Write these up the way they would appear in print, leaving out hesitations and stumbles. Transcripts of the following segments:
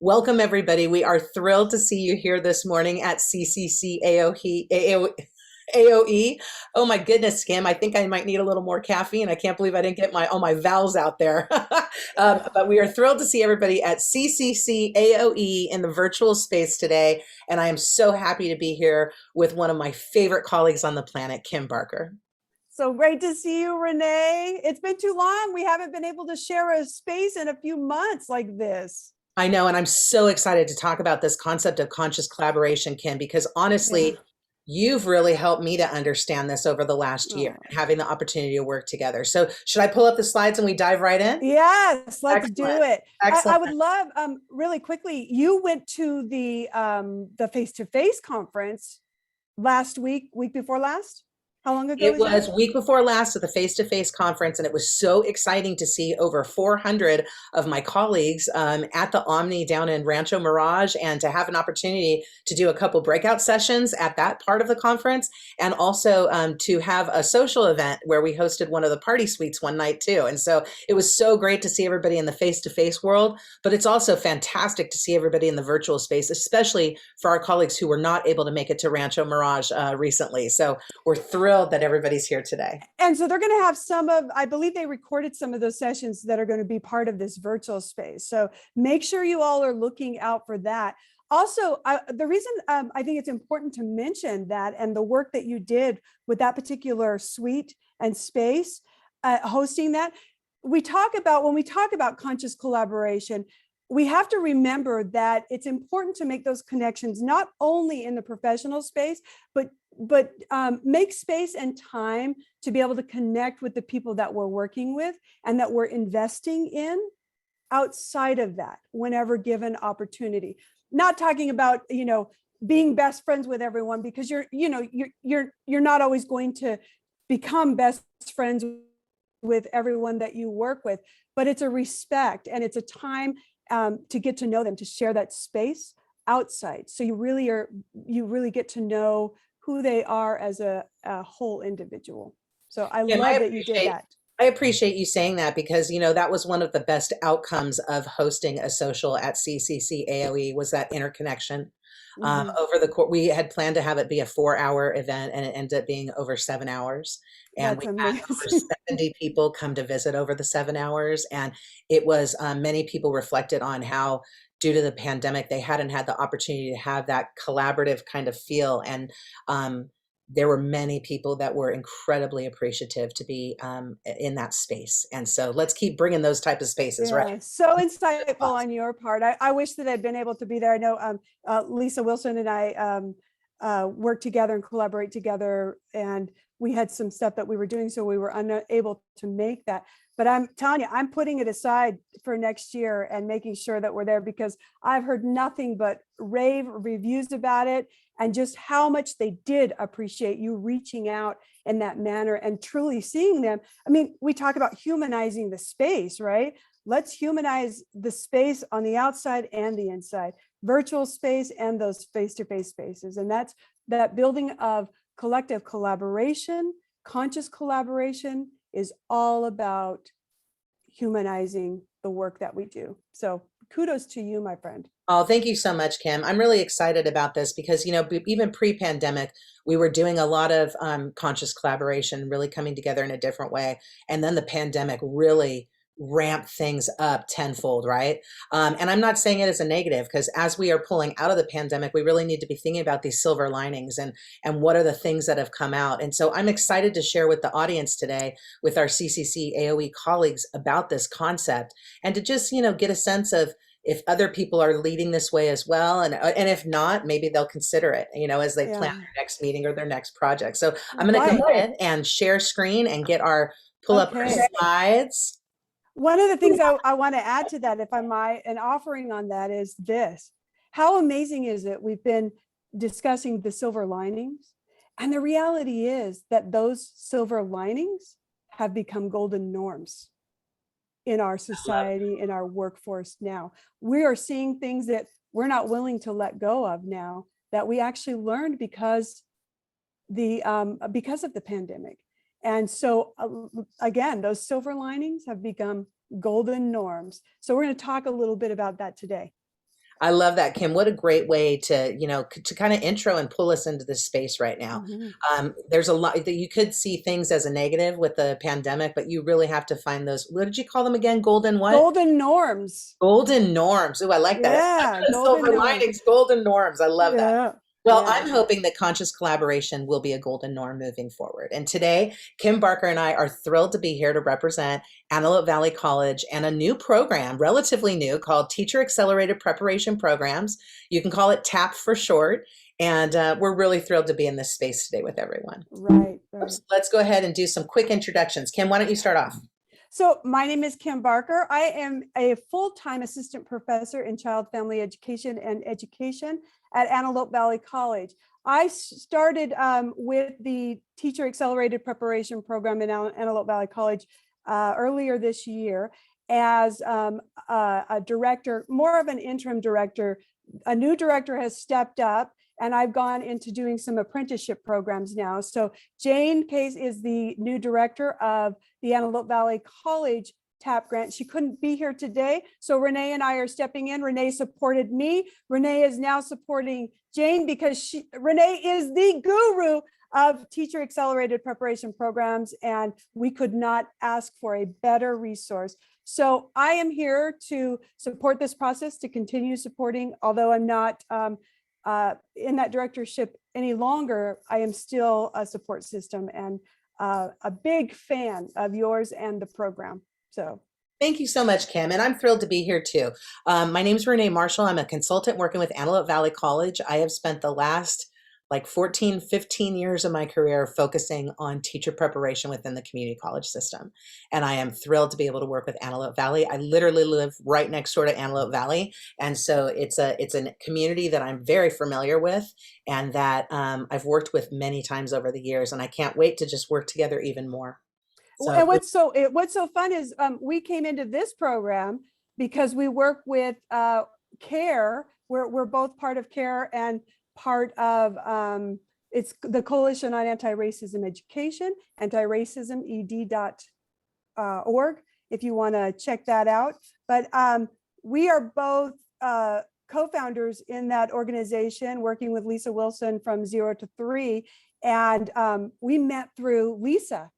Welcome, everybody. We are thrilled to see you here this morning at CCC AOE. Oh my goodness, Kim, I think I might need a little more caffeine. I can't believe I didn't get all my vowels out there. But we are thrilled to see everybody at CCC AOE in the virtual space today. And I am so happy to be here with one of my favorite colleagues on the planet, Kim Barker. So great to see you, Renee. It's been too long. We haven't been able to share a space in a few months like this. I know, and I'm so excited to talk about this concept of conscious collaboration, Kim, because Yeah. honestly, you've really helped me to understand this over the last year, Oh. having the opportunity to work together. So, should I pull up the slides and we dive right in? Yes, let's do Excellent. it. I Excellent. would love really quickly. You went to the face-to-face conference last week before last. How long ago It was that? was week before last at the face-to-face conference, and it was so exciting to see over 400 of my colleagues at the Omni down in Rancho Mirage, and to have an opportunity to do a couple breakout sessions at that part of the conference, and also to have a social event where we hosted one of the party suites one night too. And so it was so great to see everybody in the face-to-face world, but it's also fantastic to see everybody in the virtual space, especially for our colleagues who were not able to make it to Rancho Mirage recently. So we're thrilled that everybody's here today. And so they're going to have I believe they recorded some of those sessions that are going to be part of this virtual space. So make sure you all are looking out for that. Also, the reason I think it's important to mention that and the work that you did with that particular suite and space, hosting that, when we talk about conscious collaboration, we have to remember that it's important to make those connections, not only in the professional space, but make space and time to be able to connect with the people that we're working with and that we're investing in outside of that, whenever given opportunity. Not talking about, being best friends with everyone, because you're not always going to become best friends with everyone that you work with, but it's a respect and it's a time to get to know them, to share that space outside. So you really get to know who they are as a whole individual. So I Kim, love that you did that. I appreciate you saying that because, that was one of the best outcomes of hosting a social at CCC AOE was that interconnection. Mm-hmm. Over the course, we had planned to have it be a 4-hour event, and it ended up being over 7 hours. And That's we had over amazing. 70 people come to visit over the 7 hours. And it was, many people reflected on how, due to the pandemic, they hadn't had the opportunity to have that collaborative kind of feel. And there were many people that were incredibly appreciative to be in that space. And so let's keep bringing those type of spaces, right? Yeah, so insightful on your part. I wish that I'd been able to be there. I know Lisa Wilson and I work together and collaborate together, and we had some stuff that we were doing, so we were unable to make that. But I'm telling you, I'm putting it aside for next year and making sure that we're there, because I've heard nothing but rave reviews about it and just how much they did appreciate you reaching out in that manner and truly seeing them. I mean, we talk about humanizing the space, right? Let's humanize the space on the outside and the inside, virtual space and those face-to-face spaces. And that's that building of collective collaboration. Conscious collaboration is all about humanizing the work that we do. So kudos to you, my friend. Oh, thank you so much, Kim. I'm really excited about this because, even pre-pandemic, we were doing a lot of conscious collaboration, really coming together in a different way. And then the pandemic really ramped things up tenfold, right? And I'm not saying it as a negative, because as we are pulling out of the pandemic, we really need to be thinking about these silver linings and what are the things that have come out. And so I'm excited to share with the audience today, with our CCC AOE colleagues, about this concept, and to just, get a sense of if other people are leading this way as well. And if not, maybe they'll consider it, as they plan Yeah. their next meeting or their next project. So I'm going to Right. go ahead and share screen and pull up our Okay. slides. One of the things I want to add to that, if I might, an offering on that is this. How amazing is it? We've been discussing the silver linings, and the reality is that those silver linings have become golden norms in our society, in our workforce now. We are seeing things that we're not willing to let go of now, that we actually learned because of the pandemic. And so again, those silver linings have become golden norms. So we're going to talk a little bit about that today. I love that, Kim. What a great way to, to kind of intro and pull us into this space right now. Mhm. There's a lot that you could see things as a negative with the pandemic, but you really have to find those, what did you call them again? Golden what? Golden norms. Golden norms. Ooh, I like that. It's not Yeah, just golden silver norms. linings, golden norms. I love that. Yeah, Well, yeah. I'm hoping that conscious collaboration will be a golden norm moving forward. And today, Kim Barker and I are thrilled to be here to represent Antelope Valley College and a new program, relatively new, called Teacher Accelerated Preparation Programs. You can call it TAPP for short. And we're really thrilled to be in this space today with everyone. Right, right. Let's go ahead and do some quick introductions. Kim, why don't you start off? So my name is Kim Barker. I am a full-time assistant professor in child family education and education at Antelope Valley College. I started with the Teacher Accelerated Preparation Program in Antelope Valley College earlier this year as a director, more of an interim director. A new director has stepped up, and I've gone into doing some apprenticeship programs now. So Jane Case is the new director of the Antelope Valley College TAPP grant. She couldn't be here today, so Renee and I are stepping in. Renee supported me. Renee is now supporting Jane because Renee is the guru of teacher accelerated preparation programs, and we could not ask for a better resource. So I am here to support this process, to continue supporting, although I'm not in that directorship any longer. I am still a support system and a big fan of yours and the program. So Thank you so much, Kim. And I'm thrilled to be here too. My name is Renee Marshall. I'm a consultant working with Antelope Valley College. I have spent the last like 14, 15 years of my career focusing on teacher preparation within the community college system. And I am thrilled to be able to work with Antelope Valley. I literally live right next door to Antelope Valley. And so it's a community that I'm very familiar with and that I've worked with many times over the years. And I can't wait to just work together even more. and So what's so fun is we came into this program because we work with CARE. We're both part of CARE and part of it's the Coalition on Anti-Racism Education, antiracismed.org, if you want to check that out. But we are both co-founders in that organization, working with Lisa Wilson from 0 to 3. And we met through Lisa.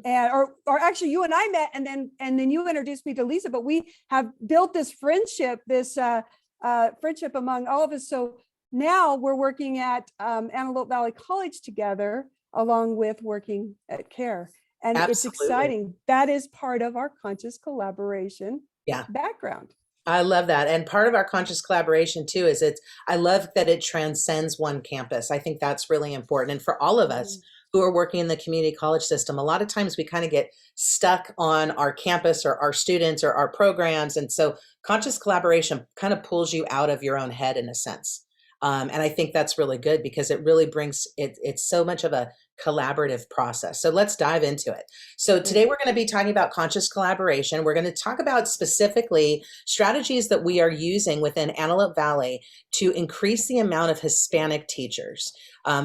And or actually you and I met, and then you introduced me to Lisa, but we have built this friendship, friendship among all of us. So now we're working at Antelope Valley College together, along with working at CARE. And absolutely. It's exciting. That is part of our conscious collaboration background. I love that. And part of our conscious collaboration too is I love that it transcends one campus. I think that's really important. And for all of us who are working in the community college system, a lot of times we kind of get stuck on our campus or our students or our programs. And so conscious collaboration kind of pulls you out of your own head in a sense. And I think that's really good because it really brings it's so much of a collaborative process. So let's dive into it. So today we're going to be talking about conscious collaboration. We're going to talk about specifically strategies that we are using within Antelope Valley to increase the amount of Hispanic teachers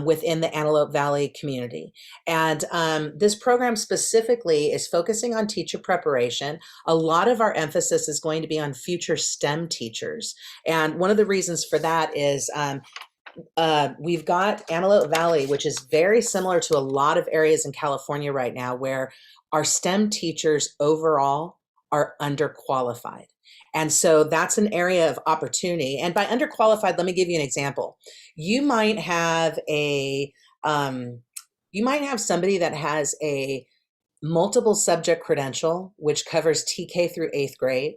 within the Antelope Valley community. And this program specifically is focusing on teacher preparation. A lot of our emphasis is going to be on future STEM teachers. And one of the reasons for that is we've got Antelope Valley, which is very similar to a lot of areas in California right now, where our STEM teachers overall are underqualified. And so that's an area of opportunity. And by underqualified, let me give you an example. You might have somebody that has a multiple subject credential, which covers TK through 8th grade.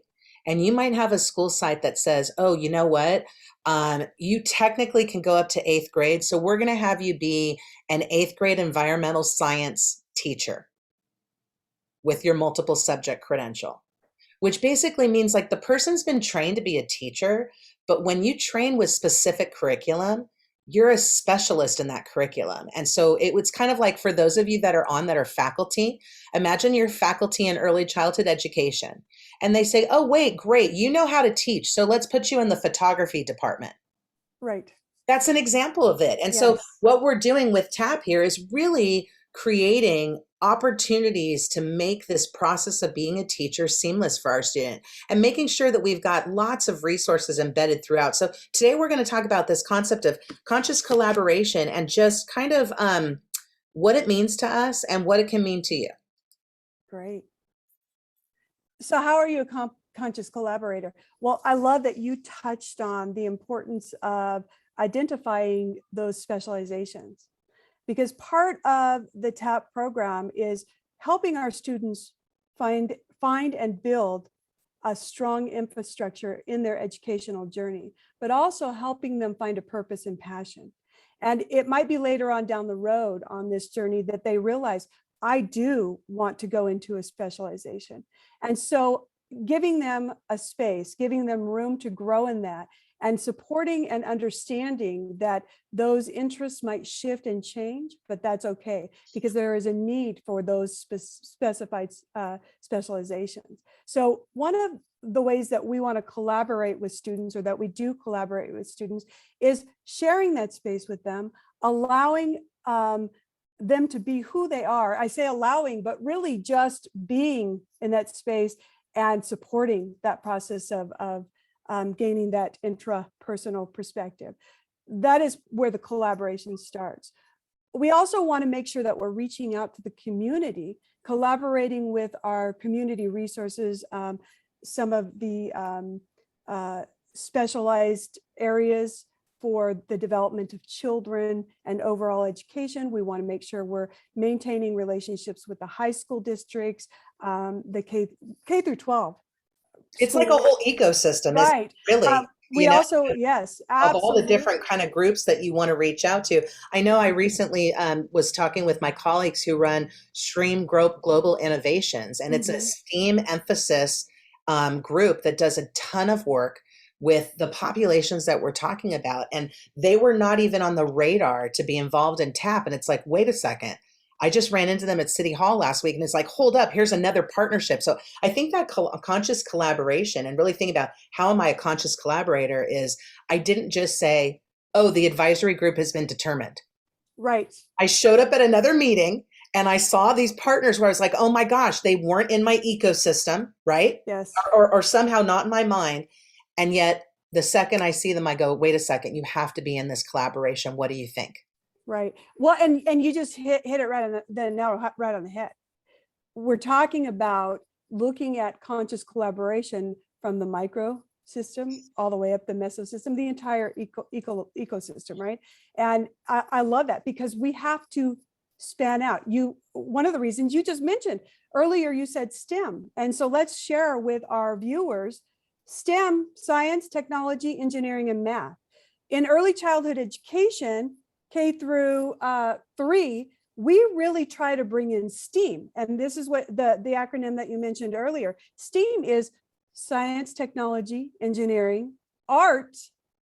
And you might have a school site that says, oh, you know what? You technically can go up to 8th grade. So we're going to have you be an 8th grade environmental science teacher with your multiple subject credential, which basically means like the person's been trained to be a teacher, but when you train with specific curriculum, you're a specialist in that curriculum. And so it's kind of like for those of you that are faculty, imagine you're faculty in early childhood education. And they say, oh, wait, great. You know how to teach. So let's put you in the photography department. Right. That's an example of it. And so what we're doing with TAPP here is really creating opportunities to make this process of being a teacher seamless for our student and making sure that we've got lots of resources embedded throughout. So today we're going to talk about this concept of conscious collaboration and just kind of what it means to us and what it can mean to you. Great. So how are you a conscious collaborator? Well, I love that you touched on the importance of identifying those specializations, because part of the TAPP program is helping our students find and build a strong infrastructure in their educational journey, but also helping them find a purpose and passion. And it might be later on down the road on this journey that they realize, I do want to go into a specialization. And so giving them a space, giving them room to grow in that, and supporting and understanding that those interests might shift and change, but that's okay, because there is a need for those specified specializations. So one of the ways that we want to collaborate with students, or that we do collaborate with students, is sharing that space with them, allowing them to be who they are. I say allowing, but really just being in that space and supporting that process of gaining that intrapersonal perspective. That is where the collaboration starts. We also want to make sure that we're reaching out to the community, collaborating with our community resources, some of the specialized areas for the development of children and overall education. We want to make sure we're maintaining relationships with the high school districts, the K through 12. It's like a whole ecosystem, is Right. really, We also, yes, of all the absolutely. different kind of groups that you want to reach out to. I know I recently was talking with my colleagues who run Stream Global Innovations, and it's a STEAM emphasis group that does a ton of work with the populations that we're talking about. And they were not even on the radar to be involved in TAPP. And it's like, wait a second. I just ran into them at City Hall last week, and it's like, hold up, here's another partnership. So I think that conscious collaboration, and really think about how am I a conscious collaborator, is I didn't just say, oh, the advisory group has been determined. Right. I showed up at another meeting and I saw these partners where I was like, oh my gosh, they weren't in my ecosystem, right? Yes. Or somehow not in my mind. And yet the second I see them, I go, wait a second, you have to be in this collaboration. What do you think? Right. Well, and you just hit it right on the nail right on the head. We're talking about looking at conscious collaboration from the micro system all the way up the mesosystem, the entire ecosystem, right? And I love that, because we have to span out. One of the reasons you just mentioned earlier, you said STEM. And so let's share with our viewers STEM: science, technology, engineering, and math. In early childhood education, K through 3, we really try to bring in STEAM. And this is what the acronym that you mentioned earlier. STEAM is science, technology, engineering, art,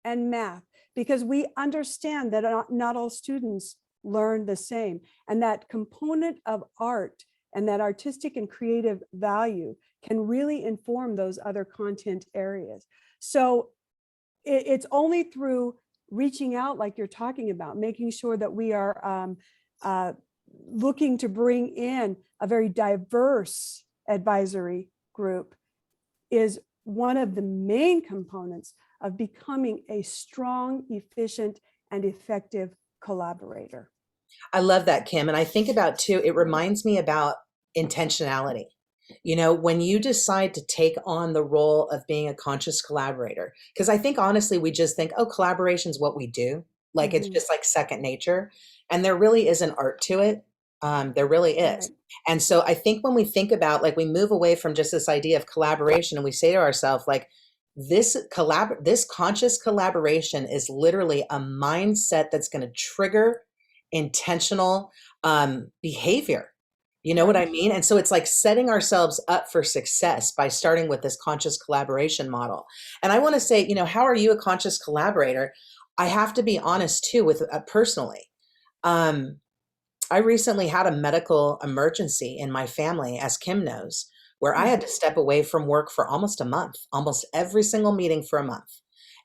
and math, because we understand that not all students learn the same. And that component of art and that artistic and creative value can really inform those other content areas. So it's only through reaching out, like you're talking about, making sure that we are looking to bring in a very diverse advisory group, is one of the main components of becoming a strong, efficient, and effective collaborator. I love that, Kim. And I think about too, it reminds me about intentionality. You know, when you decide to take on the role of being a conscious collaborator, because I think honestly, we just think, oh, collaboration is what we do. Like it's just like second nature. And there really is an art to it. There really is. Right. And so I think when we think about, like, we move away from just this idea of collaboration and we say to ourselves, like, this conscious collaboration is literally a mindset that's going to trigger intentional behavior. You know what I mean? And so it's like setting ourselves up for success by starting with this conscious collaboration model. And I want to say, you know, how are you a conscious collaborator? I have to be honest too with personally. I recently had a medical emergency in my family, as Kim knows, where I had to step away from work for almost a month, almost every single meeting for a month.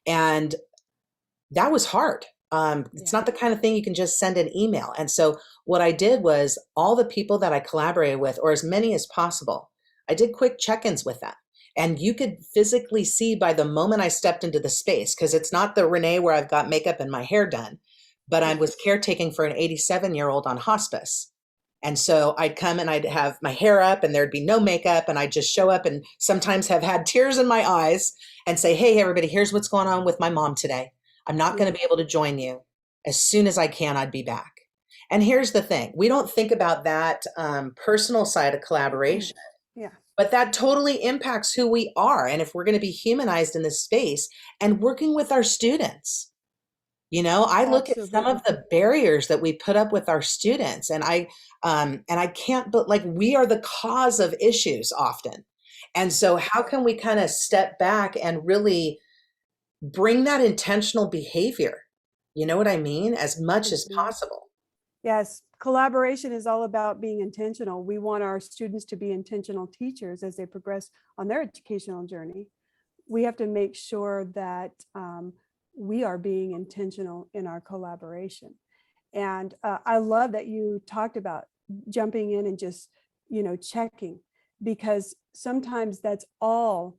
And that was hard. It's Yeah. not the kind of thing you can just send an email. And so what I did was all the people that I collaborated with, or as many as possible, I did quick check-ins with them. And you could physically see by the moment I stepped into the space, because it's not the Renee where I've got makeup and my hair done, but I Yeah. was caretaking for an 87-year-old on hospice. And so I'd come and I'd have my hair up and there'd be no makeup. And I'd just show up and sometimes have had tears in my eyes and say, hey, everybody, here's what's going on with my mom today. I'm not going Yeah. to be able to join you. As soon as I can, I'd be back. And here's the thing, we don't think about that personal side of collaboration, Yeah. but that totally impacts who we are. And if we're going to be humanized in this space and working with our students, I look at some of Absolutely. the barriers that we put up with our students, and I can't, but like we are the cause of issues often. And so how can we kind of step back and really bring that intentional behavior? You know what I mean? As much as Mhm. possible. Yes, collaboration is all about being intentional. We want our students to be intentional teachers as they progress on their educational journey. We have to make sure that we are being intentional in our collaboration. And I love that you talked about jumping in and just, checking, because sometimes that's all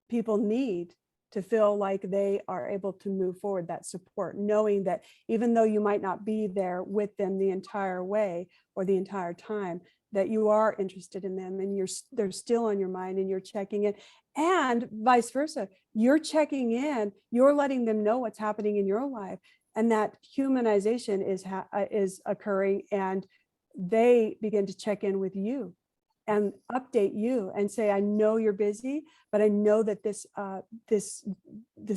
people need to feel like they are able to move forward, that support, knowing that even though you might not be there with them the entire way or the entire time, that you are interested in them and they're still on your mind and you're checking in, and vice versa. You're checking in, you're letting them know what's happening in your life, and that humanization is occurring, and they begin to check in with you and update you and say, I know you're busy, but I know that this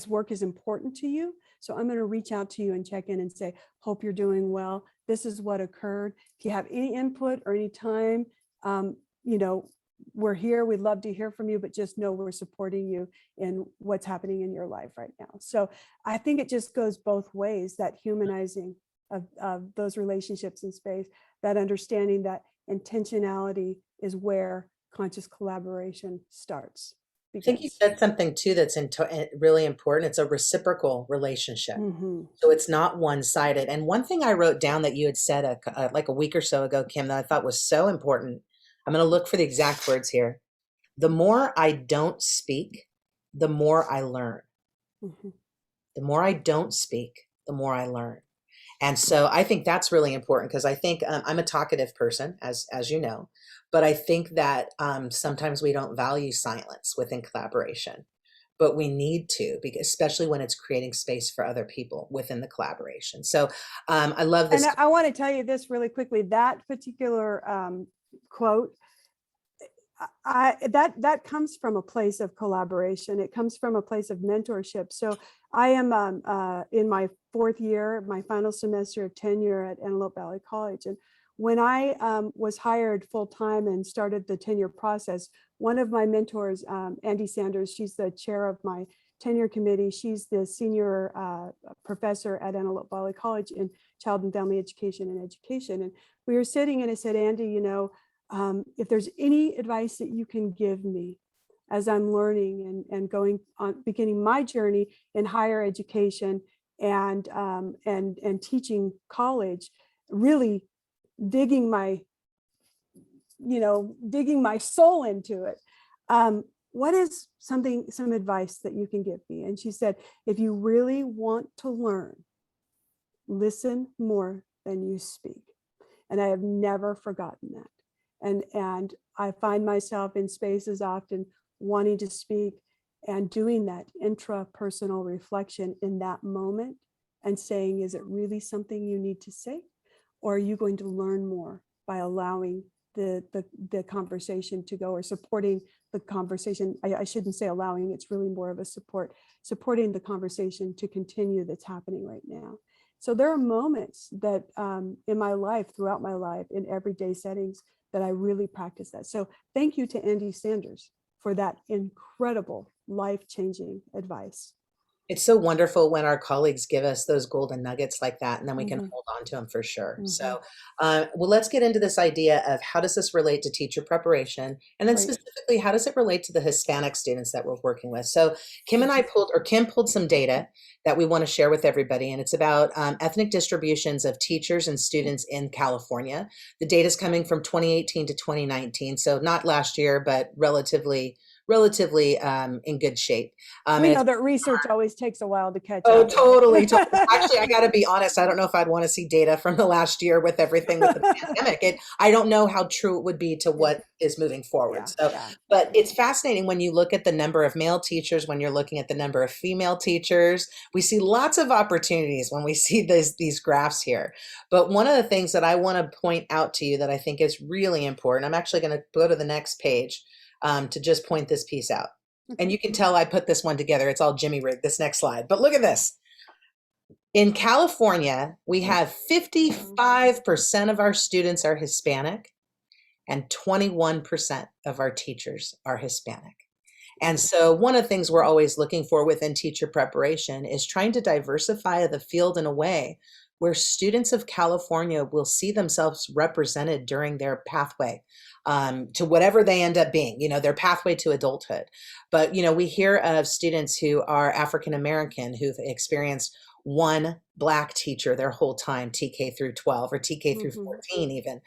work is important to you. So I'm going to reach out to you and check in and say, hope you're doing well. This is what occurred. If you have any input or any time, um, you know, we're here. We'd love to hear from you, but just know we're supporting you in what's happening in your life right now. So I think it just goes both ways, that humanizing of those relationships in space, that understanding that intentionality is where conscious collaboration I think you begins. said something too that's really important. It's a reciprocal relationship. Mhm. So it's not one-sided. And one thing I wrote down that you had said like a week or so ago, Kim, that I thought was so important. I'm going to look for the exact words here. The more I don't speak, the more I learn. Mhm. The more I don't speak, the more I learn. And so I think that's really important because I think I'm a talkative person, as you know, but I think that sometimes we don't value silence within collaboration, but we need to, because especially when it's creating space for other people within the collaboration. So I love And this. I want to tell you this really quickly. That particular quote, that comes from a place of collaboration. It comes from a place of mentorship. So I am in my fourth year, my final semester of tenure at Antelope Valley College, and when I was hired full time and started the tenure process, one of my mentors, Andy Sanders, she's the chair of my tenure committee. She's the senior professor at Antelope Valley College in child and family education and education. And we were sitting and I said, Andy, if there's any advice that you can give me as I'm learning and going on, beginning my journey in higher education and teaching college, really digging my digging my soul into it. What is some advice that you can give me? And she said, if you really want to learn, listen more than you speak. And I have never forgotten that. And I find myself in spaces often wanting to speak and doing that intrapersonal reflection in that moment and saying, is it really something you need to say? Or are you going to learn more by allowing the conversation to go, or supporting the conversation? I shouldn't say allowing, it's really more of a supporting the conversation to continue that's happening right now. So there are moments that in my life, throughout my life, in everyday settings, that I really practice that. So thank you to Andy Sanders for that incredible life-changing advice. It's so wonderful when our colleagues give us those golden nuggets like that, and then we can Hmm. hold on to them for sure. Hmm. So, well, let's get into this idea of how does this relate to teacher preparation, and then Great. specifically, how does it relate to the Hispanic students that we're working with? So, Mhm. Kim pulled some data that we want to share with everybody, and it's about ethnic distributions of teachers and students in California. The data is coming from 2018 to 2019, so not last year, but relatively in good shape. We And know it's that research always takes a while to catch Oh, up, right? totally, totally. Actually, I got to be honest. I don't know if I'd want to see data from the last year with everything with the pandemic. I don't know how true it would be to Yeah, what is moving forward. yeah, So, yeah. but it's fascinating when you look at the number of male teachers, when you're looking at the number of female teachers. We see lots of opportunities when we see these graphs here. But one of the things that I want to point out to you that I think is really important, I'm actually going to go to the next page to just point this piece out. And Okay. you can tell I put this one together. It's all Jimmy rigged, this next slide. But look at this. In California, we have Mhm. 55% of our students are Hispanic and 21% of our teachers are Hispanic. And so one of the things we're always looking for within teacher preparation is trying to diversify the field in a way where students of California will see themselves represented during their pathway to whatever they end up being, their pathway to adulthood. But, we hear of students who are African American who've experienced one Black teacher their whole time, TK through 12 or TK through Mhm. 14 even.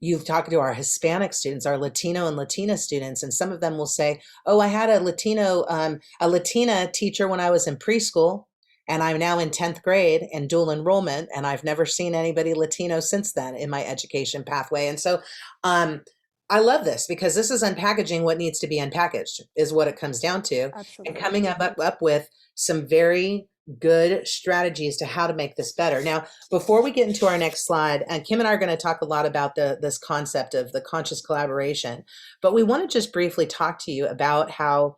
You've talked to our Hispanic students, our Latino and Latina students, and some of them will say, oh, I had a Latina teacher when I was in preschool, and I'm now in 10th grade in dual enrollment, and I've never seen anybody Latino since then in my education pathway. And so, I love this because this is unpackaging what needs to be unpackaged, is what it comes down to, and Absolutely. coming up with some very good strategies to how to make this better. Now, before we get into our next slide, and Kim and I are going to talk a lot about this concept of the conscious collaboration, but we want to just briefly talk to you about how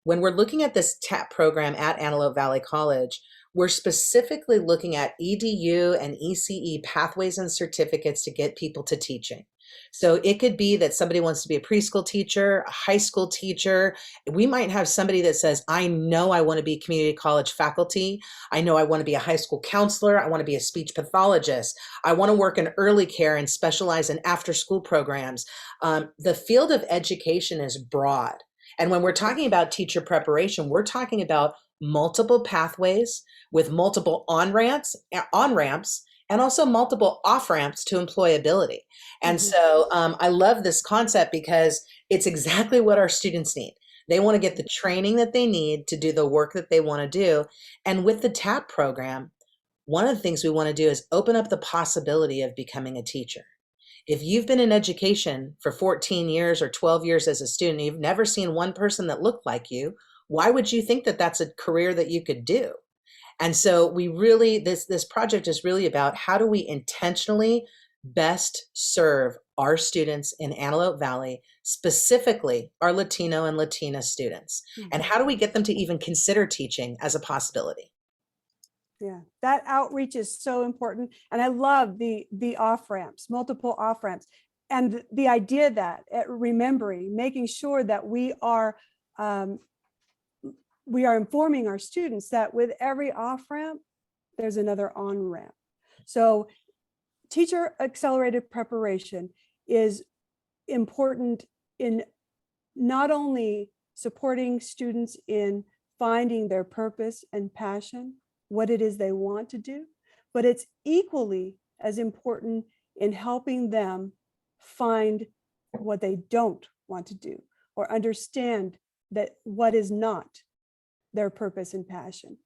when we're looking at this TAPP program at Antelope Valley College, we're specifically looking at EDU and ECE pathways and certificates to get people to teaching. So it could be that somebody wants to be a preschool teacher, a high school teacher. We might have somebody that says, I know I want to be community college faculty. I know I want to be a high school counselor. I want to be a speech pathologist. I want to work in early care and specialize in after school programs. The field of education is broad. And when we're talking about teacher preparation, we're talking about multiple pathways with multiple on ramps, and also multiple off ramps to employability. And Hmm. so I love this concept because it's exactly what our students need. They want to get the training that they need to do the work that they want to do. And with the TAP program, one of the things we want to do is open up the possibility of becoming a teacher. If you've been in education for 14 years or 12 years as a student, you've never seen one person that looked like you, why would you think that that's a career that you could do? And so we really, this project is really about how do we intentionally best serve our students in Antelope Valley, specifically our Latino and Latina students, and Hmm. how do we get them to even consider teaching as a possibility? Yeah, that outreach is so important. And I love the off ramps, multiple off ramps. And the idea that remembering, making sure that um, we are informing our students that with every off ramp, there's another on ramp. So teacher accelerated preparation is important in not only supporting students in finding their purpose and passion, what it is they want to do, but it's equally as important in helping them find what they don't want to do or understand that what is not their purpose and passion.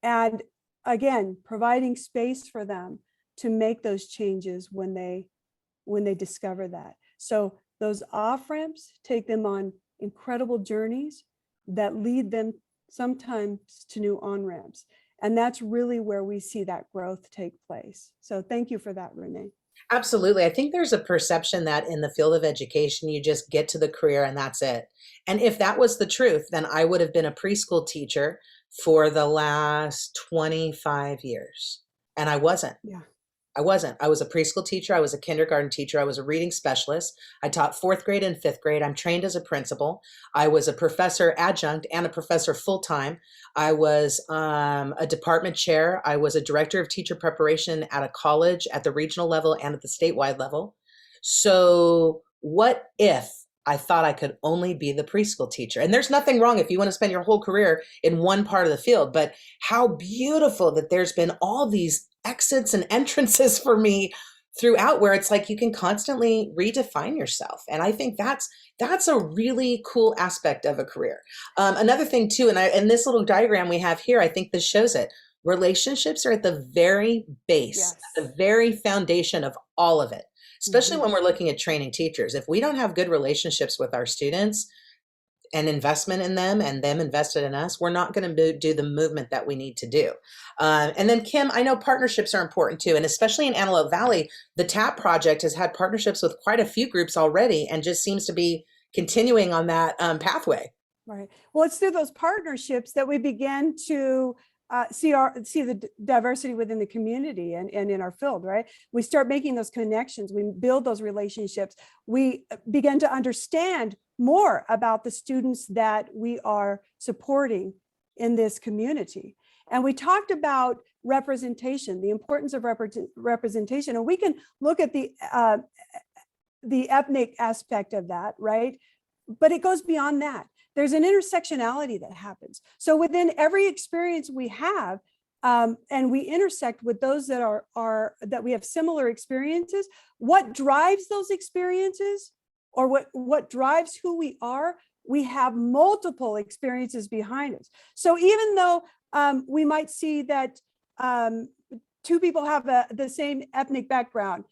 And again, providing space for them to make those changes when they discover that. So those off ramps take them on incredible journeys that lead them sometimes to new on ramps. And that's really where we see that growth take place. So thank you for that, Renee. Absolutely. I think there's a perception that in the field of education, you just get to the career and that's it. And if that was the truth, then I would have been a preschool teacher for the last 25 years. And I wasn't. Yeah. I wasn't. I was a preschool teacher. I was a kindergarten teacher. I was a reading specialist. I taught fourth grade and fifth grade. I'm trained as a principal. I was a professor adjunct and a professor full time. I was a department chair. I was a director of teacher preparation at a college at the regional level and at the statewide level. So, what if I thought I could only be the preschool teacher? And there's nothing wrong if you want to spend your whole career in one part of the field, but how beautiful that there's been all these exits and entrances for me throughout where it's like you can constantly redefine yourself. And I think that's a really cool aspect of a career. Another thing too, and this little diagram we have here, I think this shows it. Relationships are at the very base, Yes. at the very foundation of all of it, especially Mhm. when we're looking at training teachers. If we don't have good relationships with our students, and investment in them and them invested in us, we're not going to do the movement that we need to do. And then Kim, I know partnerships are important too. And especially in Antelope Valley, the TAPP project has had partnerships with quite a few groups already and just seems to be continuing on that pathway. Right. Well, it's through those partnerships that we begin to see the diversity within the community and in our field, right? We start making those connections, we build those relationships, we begin to understand more about the students that we are supporting in this community. And we talked about representation, the importance of representation, and we can look at the ethnic aspect of that, right? But it goes beyond that. There's an intersectionality that happens. So within every experience we have, and we intersect with those that are that we have similar experiences, what drives those experiences, or what drives who we are, we have multiple experiences behind us. So even though we might see that two people have the same ethnic background,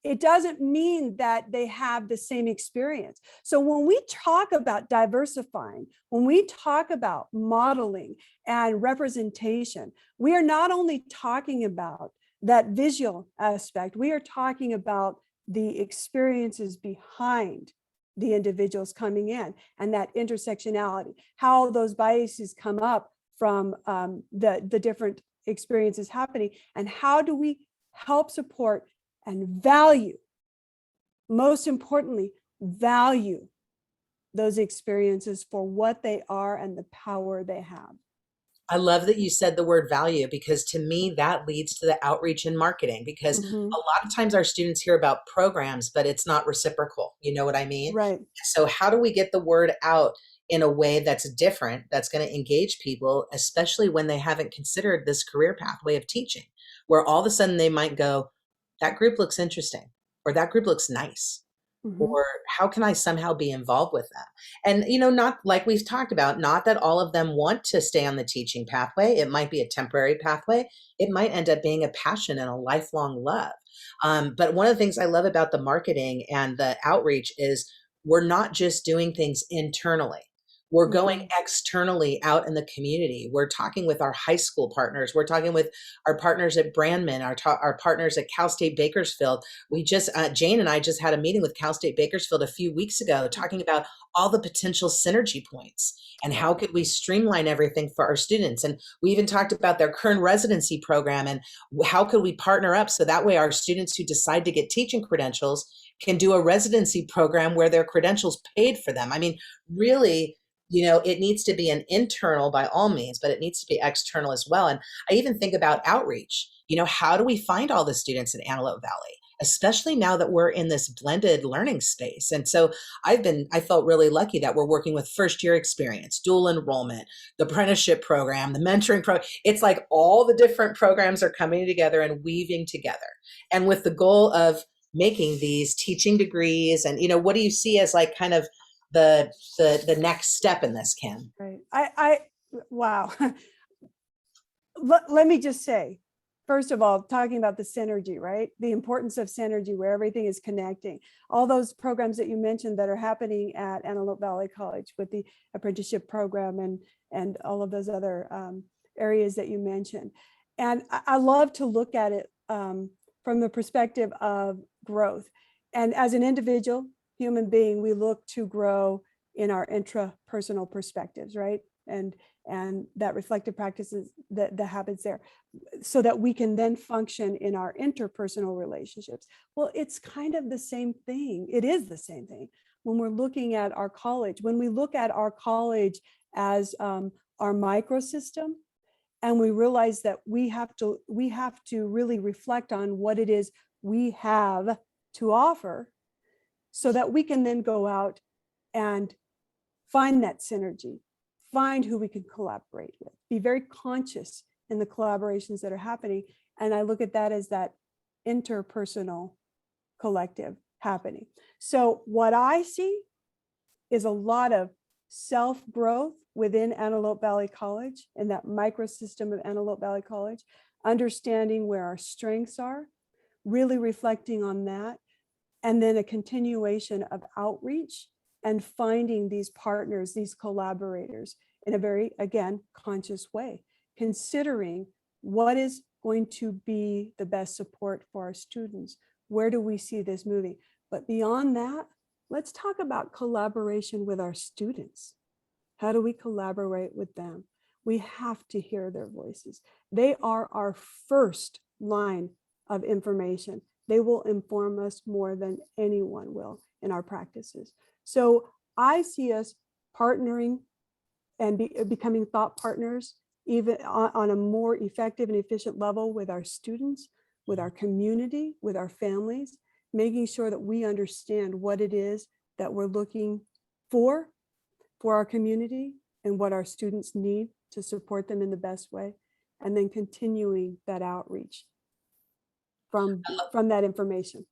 it doesn't mean that they have the same experience. So when we talk about diversifying, when we talk about modeling and representation, we are not only talking about that visual aspect, we are talking about the experiences behind the individuals coming in and that intersectionality, how those biases come up from the different experiences happening, and how do we help support and value, most importantly, value those experiences for what they are and the power they have. I love that you said the word value because to me that leads to the outreach and marketing because Mhm. a lot of times our students hear about programs, but it's not reciprocal. You know what I mean? Right. So how do we get the word out in a way that's different, that's going to engage people, especially when they haven't considered this career pathway of teaching, where all of a sudden they might go, that group looks interesting, or that group looks nice, Mhm. or how can I somehow be involved with them? And, not like we've talked about, not that all of them want to stay on the teaching pathway. It might be a temporary pathway. It might end up being a passion and a lifelong love. But one of the things I love about the marketing and the outreach is we're not just doing things internally. We're going Mhm. externally out in the community. We're talking with our high school partners. We're talking with our partners at Brandman, our partners at Cal State Bakersfield. We just, Jane and I just had a meeting with Cal State Bakersfield a few weeks ago talking about all the potential synergy points and how could we streamline everything for our students. And we even talked about their current residency program and how could we partner up so that way our students who decide to get teaching credentials can do a residency program where their credentials paid for them. I mean, really, it needs to be an internal by all means, but it needs to be external as well. And I even think about outreach. How do we find all the students in Antelope Valley, especially now that we're in this blended learning space? And so I felt really lucky that we're working with first year experience, dual enrollment, the apprenticeship program, the mentoring program. It's like all the different programs are coming together and weaving together. And with the goal of making these teaching degrees and, what do you see as like kind of the next step in this, Kim? Right. Wow. Let me just say, first of all, talking about the synergy, right? The importance of synergy where everything is connecting. All those programs that you mentioned that are happening at Antelope Valley College with the apprenticeship program and all of those other areas that you mentioned. And I love to look at it from the perspective of growth. And as an individual human being, we look to grow in our intrapersonal perspectives, right? and that reflective practices that happens there, so that we can then function in our interpersonal relationships. Well, it's kind of the same thing. It is the same thing when we're looking at our college. When we look at our college as our microsystem, and we realize that we have to really reflect on what it is we have to offer, so that we can then go out and find that synergy, find who we can collaborate with, be very conscious in the collaborations that are happening. And I look at that as that interpersonal collective happening. So what I see is a lot of self-growth within Antelope Valley College, and that microsystem of Antelope Valley College, understanding where our strengths are, really reflecting on that, and then a continuation of outreach and finding these partners, these collaborators in a very, again, conscious way, considering what is going to be the best support for our students. Where do we see this moving? But beyond that, let's talk about collaboration with our students. How do we collaborate with them? We have to hear their voices. They are our first line of information. They will inform us more than anyone will in our practices. So I see us partnering and becoming thought partners, even on a more effective and efficient level, with our students, with our community, with our families, making sure that we understand what it is that we're looking for our community and what our students need to support them in the best way, and then continuing that outreach from that information.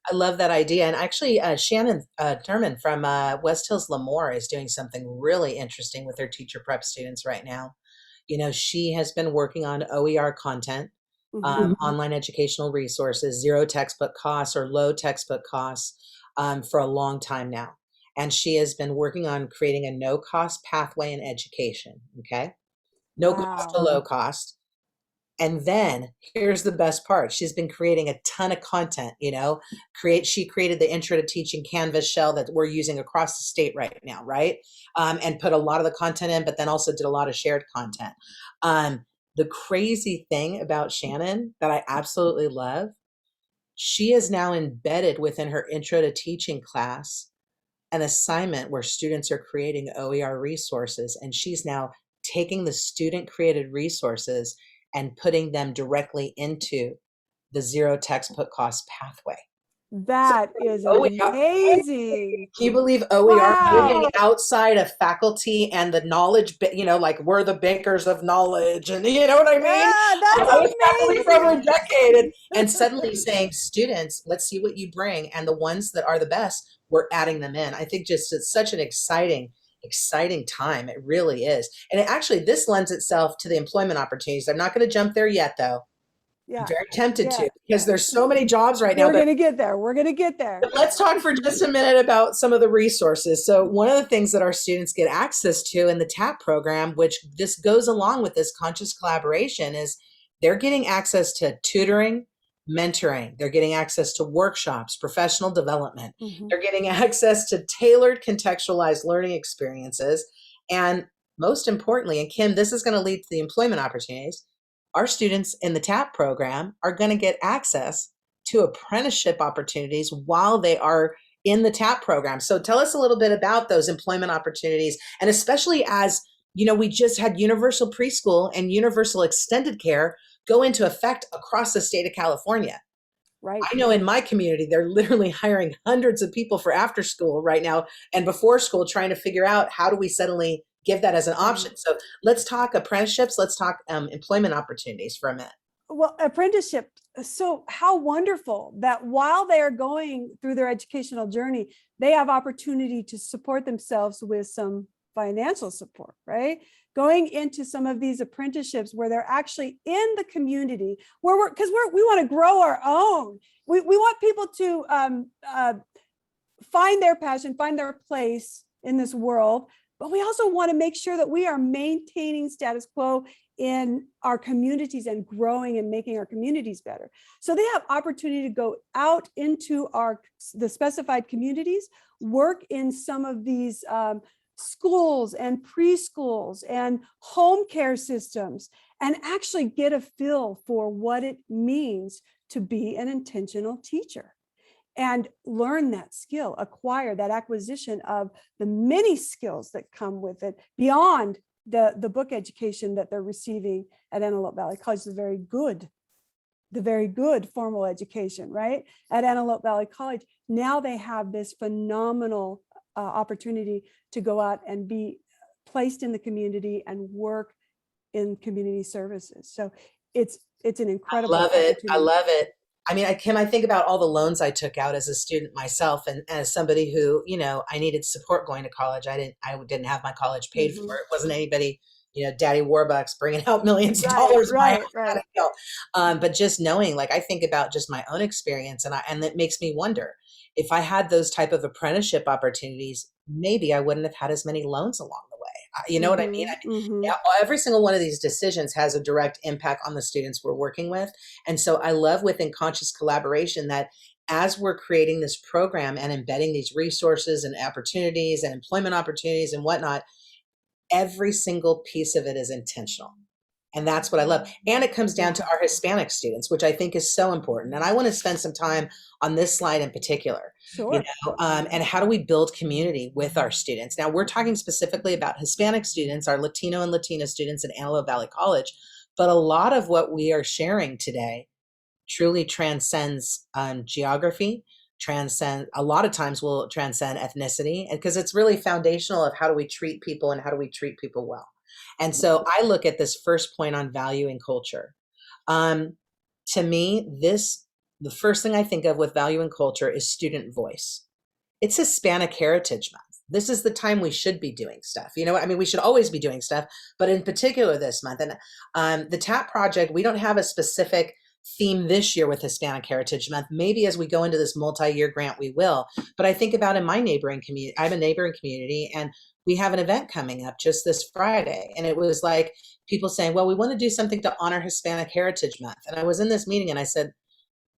I love that idea. And actually, Shannon Thurman from West Hills Lemoore is doing something really interesting with her teacher prep students right now. You know, she has been working on OER content, online educational resources, zero textbook costs or low textbook costs, for a long time now. And she has been working on creating a no-cost pathway in education. Okay. No cost to low cost. And then here's the best part. She's been creating a ton of content, you know, she created the intro to teaching Canvas shell that we're using across the state right now. Right. And put a lot of the content in, but then also did a lot of shared content. The crazy thing about Shannon that I absolutely love, she is now embedded within her intro to teaching class an assignment where students are creating OER resources, and she's now taking the student created resources and putting them directly into the zero textbook cost pathway. That is amazing. Can you believe OER moving outside of faculty and the knowledge, you know, like we're the bakers of knowledge, and you know what I mean? Yeah, that's amazing. For over a decade, and suddenly saying, students, let's see what you bring, and the ones that are the best, we're adding them in. I think just it's such an exciting time. It really is. And this lends itself to the employment opportunities. I'm not going to jump there yet, though. Yeah. I'm very tempted to, because there's so many jobs right now. We're going to get there. We're going to get there. Let's talk for just a minute about some of the resources. So one of the things that our students get access to in the TAPP program, which this goes along with this conscious collaboration, is they're getting access to tutoring, mentoring. They're getting access to workshops, professional development. They're getting access to tailored, contextualized learning experiences. And most importantly, and Kim, this is going to lead to the employment opportunities, our students in the TAPP program are going to get access to apprenticeship opportunities while they are in the TAPP program. So tell us a little bit about those employment opportunities, and especially as, you know, we just had universal preschool and universal extended care go into effect across the state of California. Right. I know in my community, they're literally hiring hundreds of people for after school right now and before school, trying to figure out how do we suddenly give that as an option. So let's talk apprenticeships. Let's talk employment opportunities for a minute. Well, apprenticeship. So how wonderful that while they are going through their educational journey, they have opportunity to support themselves with some financial support, right? Going into some of these apprenticeships where they're actually in the community, where we want to grow our own. We want people to find their passion, find their place in this world. But we also want to make sure that we are maintaining status quo in our communities and growing and making our communities better. So they have opportunity to go out into the specified communities, work in some of these schools and preschools and home care systems and actually get a feel for what it means to be an intentional teacher and learn that skill, acquire that acquisition of the many skills that come with it beyond the book education that they're receiving at Antelope Valley College, the very good formal education, right? At Antelope Valley College, now they have this phenomenal opportunity to go out and be placed in the community and work in community services. So it's an incredible Love it. I opportunity. love it. I mean, Kim, I think about all the loans I took out as a student myself, and as somebody who, I needed support going to college. I didn't have my college paid for. Mhm. It wasn't anybody, Daddy Warbucks bringing out millions of Right, dollars in my house right, kind right. of deal. But just knowing, like, I think about just my own experience, and that makes me wonder if I had those type of apprenticeship opportunities, maybe I wouldn't have had as many loans along the way. You know what I mean? Mhm, Yeah, mhm. every single one of these decisions has a direct impact on the students we're working with. And so I love within conscious collaboration that as we're creating this program and embedding these resources and opportunities and employment opportunities and whatnot, every single piece of it is intentional. And that's what I love. And it comes down Yeah, to our Hispanic students, which I think is so important. And I want to spend some time on this slide in particular, sure. and how do we build community with our students? Now, we're talking specifically about Hispanic students, our Latino and Latina students at Antelope Valley College. But a lot of what we are sharing today truly transcends geography, transcend a lot of times will transcend ethnicity, because it's really foundational of how do we treat people and how do we treat people well. And so I look at this first point on value and culture. um, to me, the first thing I think of with value and culture is student voice. It's Hispanic Heritage Month. This is the time we should be doing stuff. You know, I mean, we should always be doing stuff, but in particular this month. And the TAPP project, we don't have a specific theme this year with Hispanic Heritage Month. Maybe as we go into this multi-year grant, we will. But I think about in my neighboring community, I have a neighboring community, and we have an event coming up just this Friday. And it was like people saying, well, we want to do something to honor Hispanic Heritage Month. And I was in this meeting and I said,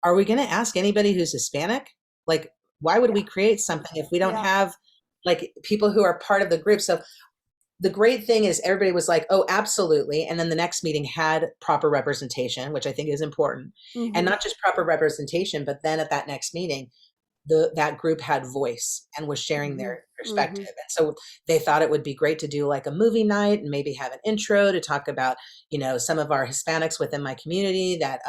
are we going to ask anybody who's Hispanic? Like, why would we Yeah, create something if we don't yeah. have like people who are part of the group? So the great thing is everybody was like, oh, absolutely. And then the next meeting had proper representation, which I think is important. And Mhm, not just proper representation, but then at that next meeting, that group had voice and was sharing mhm, their perspective. mhm, And so they thought it would be great to do like a movie night and maybe have an intro to talk about, some of our Hispanics within my community that,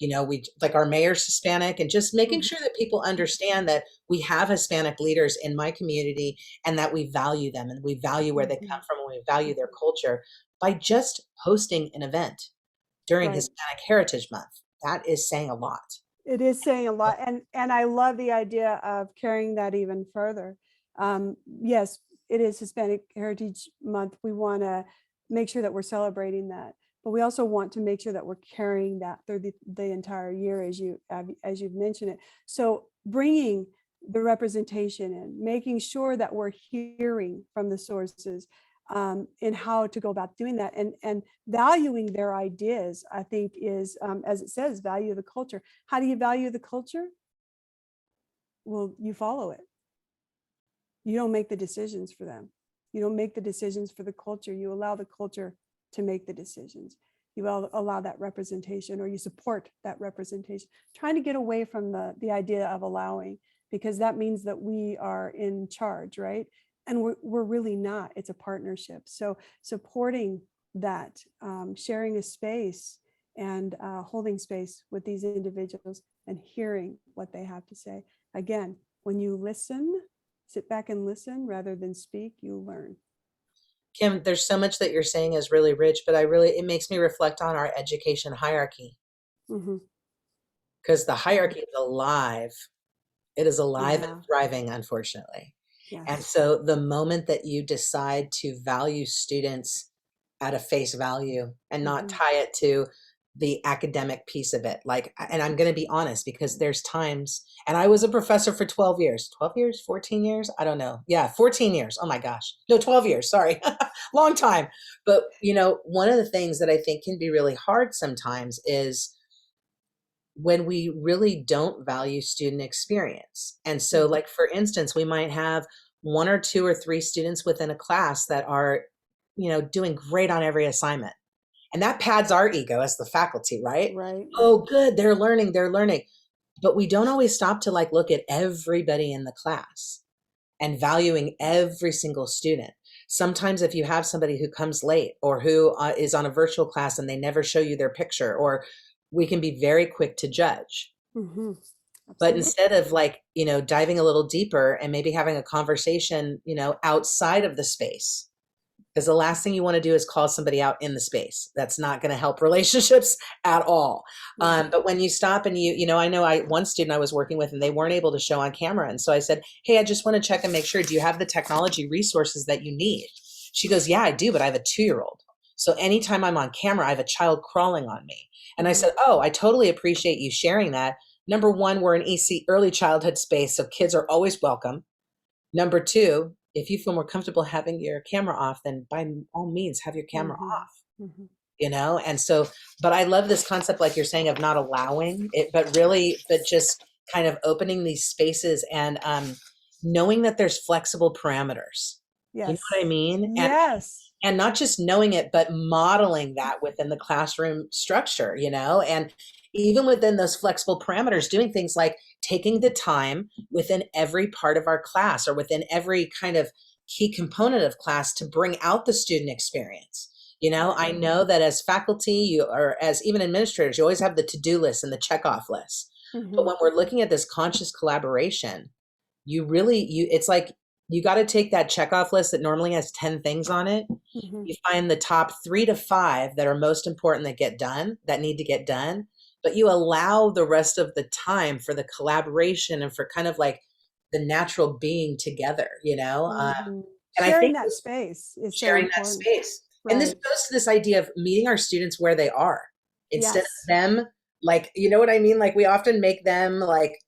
we like our mayor's Hispanic, and just making mhm, sure that people understand that we have Hispanic leaders in my community and that we value them and we value where they come mhm, from and we value their mhm. culture by just hosting an event during Right. Hispanic Heritage Month. That is saying a lot. It is saying a lot, and I love the idea of carrying that even further. Yes, it is Hispanic Heritage Month. We want to make sure that we're celebrating that, but we also want to make sure that we're carrying that through the entire year, as you've mentioned it. So bringing the representation in, making sure that we're hearing from the sources in how to go about doing that, and valuing their ideas, I think is, as it says, value the culture. How do you value the culture? Well, you follow it. You don't make the decisions for them. You don't make the decisions for the culture. You allow the culture to make the decisions. You allow that representation, or you support that representation. Trying to get away from the idea of allowing, because that means that we are in charge, right? And we're really not. It's a partnership. So supporting that, sharing a space, and holding space with these individuals and hearing what they have to say. Again, when you listen, sit back and listen rather than speak, you learn. Kim, there's so much that you're saying is really rich, but it makes me reflect on our education hierarchy, Mhm. because the hierarchy is alive. It is alive and Yeah. thriving, unfortunately. And Yes. so the moment that you decide to value students at a face value and not Mhm. tie it to the academic piece of it, like, and I'm going to be honest, because there's times, and I was a professor for 12 years, 12 years, 14 years. I don't know. Yeah, 14 years. Oh my gosh. No, 12 years. Sorry. Long time. But, one of the things that I think can be really hard sometimes is when we really don't value student experience. And so, Mhm. like, for instance, we might have one or two or three students within a class that are, doing great on every assignment. And that pads our ego as the faculty, right? Right, Oh, right. good, they're learning, they're learning. But we don't always stop to like look at everybody in the class and valuing every single student. Sometimes if you have somebody who comes late or who is on a virtual class and they never show you their picture, or we can be very quick to judge. Hmm. But Absolutely. instead of like, diving a little deeper and maybe having a conversation, outside of the space, because the last thing you want to do is call somebody out in the space. That's not going to help relationships at all. Yeah. But when you stop and I know one student I was working with and they weren't able to show on camera. And so I said, hey, I just want to check and make sure, do you have the technology resources that you need? She goes, yeah, I do, but I have a 2-year-old. So anytime I'm on camera, I have a child crawling on me. And I Mhm. said, oh, I totally appreciate you sharing that. Number one, we're an EC early childhood space, so kids are always welcome. Number two, if you feel more comfortable having your camera off, then by all means have your camera Mhm. off, Mhm. And so, but I love this concept, like you're saying, of not allowing it, but just kind of opening these spaces and knowing that there's flexible parameters. You know what I Yes. mean? Yes. And not just knowing it, but modeling that within the classroom structure, and even within those flexible parameters, doing things like taking the time within every part of our class or within every kind of key component of class to bring out the student experience. I know that as faculty, you or as even administrators, you always have the to-do list and the checkoff list. But Mhm. when we're looking at this conscious collaboration, it's like you got to take that checkoff list that normally has 10 things on it. Mhm. You find the top 3 to 5 that are most important that need to get done, but you allow the rest of the time for the collaboration and for kind of like the natural being together, Mhm. and I Sharing think that this, space is so sharing that important. space. And this Right. goes to this idea of meeting our students where they are instead of Yes. them, like, you know what I mean? Like we often make them like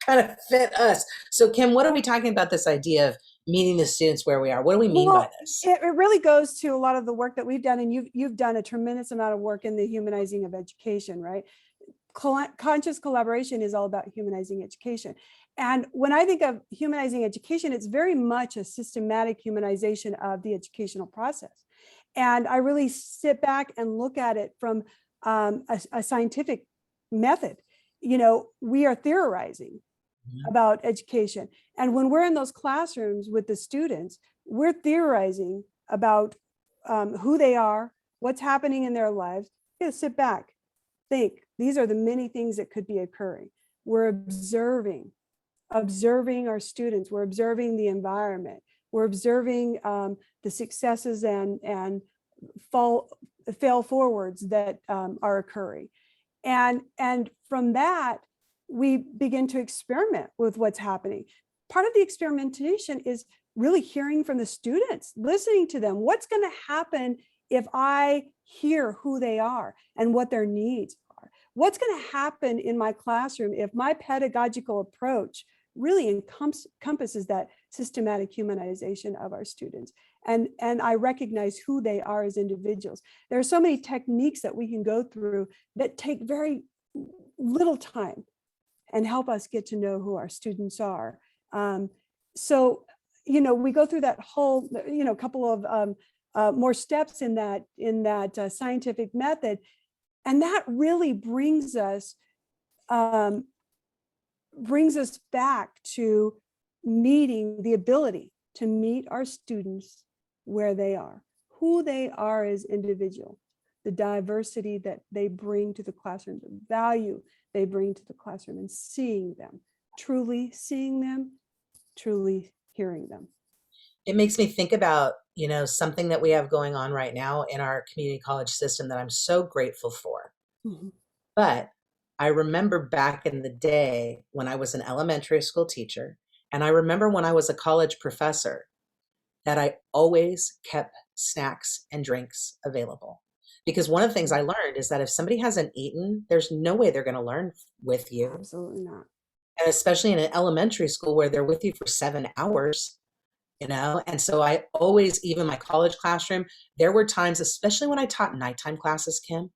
kind of fit us. So, Kim, what are we talking about this idea of meeting the students where we are? What do we mean by Well, this? it really goes to a lot of the work that we've done, and you've done a tremendous amount of work in the humanizing of education, right? Conscious collaboration is all about humanizing education. And when I think of humanizing education, it's very much a systematic humanization of the educational process. And I really sit back and look at it from a scientific method. We are theorizing about education. And when we're in those classrooms with the students, we're theorizing about who they are, what's happening in their lives. You know, sit back, think. These are the many things that could be occurring. We're observing our students. We're observing the environment. We're observing the successes and fail forwards that are occurring. And from that, we begin to experiment with what's happening. Part of the experimentation is really hearing from the students, listening to them. What's going to happen if I hear who they are and what their needs are? What's going to happen in my classroom if my pedagogical approach really encompasses that systematic humanization of our students? And I recognize who they are as individuals. There are so many techniques that we can go through that take very little time and help us get to know who our students are. So, we go through that whole, couple of more steps in that scientific method, and that really um, brings us back to meeting the ability to meet our students where they are, who they are as individuals, the diversity that they bring to the classroom, the value they bring to the classroom, and seeing them, truly seeing them, truly hearing them. It makes me think about, something that we have going on right now in our community college system that I'm so grateful for. Mhm. But I remember back in the day when I was an elementary school teacher, and I remember when I was a college professor, that I always kept snacks and drinks available. Because one of the things I learned is that if somebody hasn't eaten, there's no way they're going to learn with you. Absolutely not. And especially in an elementary school where they're with you for 7 hours, And so I always, even my college classroom, there were times, especially when I taught nighttime classes, Kim,